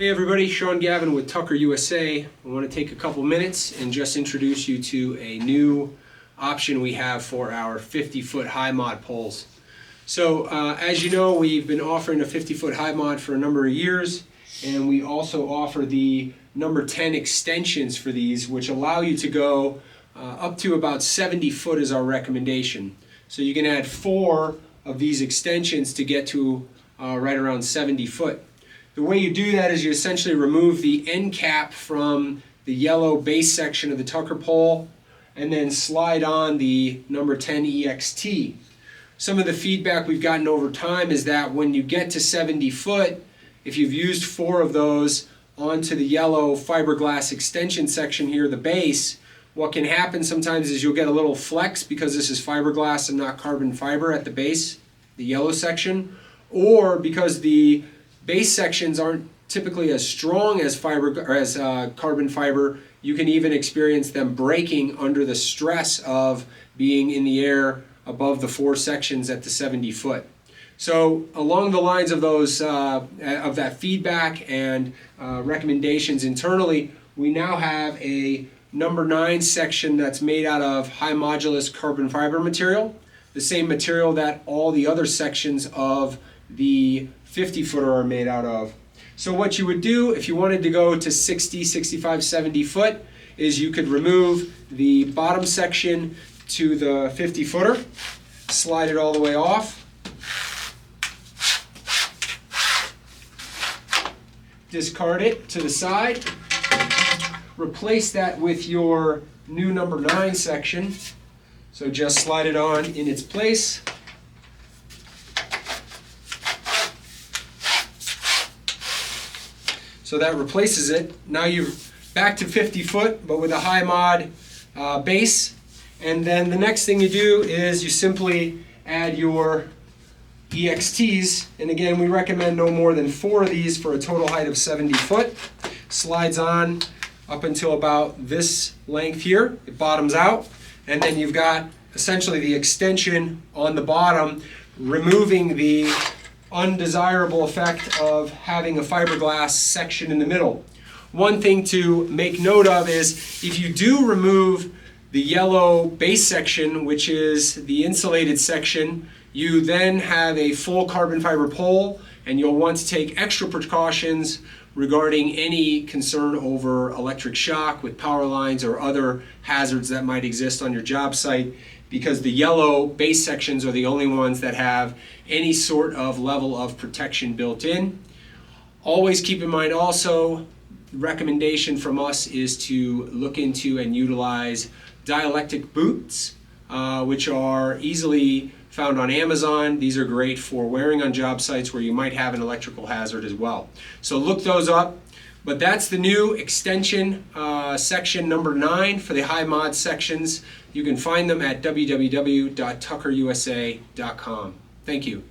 Hey everybody, Shawn Gavin with Tucker USA. I want to take a couple minutes and just introduce you to a new option we have for our 50-foot high mod poles. So as you know, we've been offering a 50-foot high mod for a number of years, and we also offer the number 10 extensions for these, which allow you to go up to about 70 foot is our recommendation. So you can add 4 of these extensions to get to right around 70 foot. The way you do that is you essentially remove the end cap from the yellow base section of the Tucker pole and then slide on the number 10 EXT. Some of the feedback we've gotten over time is that when you get to 70 foot, if you've used 4 of those onto the yellow fiberglass extension section here, the base, what can happen sometimes is you'll get a little flex because this is fiberglass and not carbon fiber at the base, the yellow section, or because the base sections aren't typically as strong as carbon fiber, you can even experience them breaking under the stress of being in the air above the 4 sections at the 70 foot. So along the lines of those of that feedback and recommendations internally, we now have a number 9 section that's made out of high modulus carbon fiber material, the same material that all the other sections of the 50 footer are made out of. So what you would do if you wanted to go to 60, 65, 70 foot is you could remove the bottom section to the 50 footer, slide it all the way off, discard it to the side, replace that with your new number 9 section. So just slide it on in its place. So that replaces it. Now you're back to 50 foot, but with a high mod base. And then the next thing you do is you simply add your EXTs. And again, we recommend no more than 4 of these for a total height of 70 foot. Slides on up until about this length here. It bottoms out. And then you've got essentially the extension on the bottom, removing the undesirable effect of having a fiberglass section in the middle. One thing to make note of is if you do remove the yellow base section, which is the insulated section, you then have a full carbon fiber pole, and you'll want to take extra precautions regarding any concern over electric shock with power lines or other hazards that might exist on your job site, because the yellow base sections are the only ones that have any sort of level of protection built in. Always keep in mind also, the recommendation from us is to look into and utilize dielectric boots, which are easily found on Amazon. These are great for wearing on job sites where you might have an electrical hazard as well. So look those up. But that's the new extension section number 9 for the high mod sections. You can find them at www.tuckerusa.com. Thank you.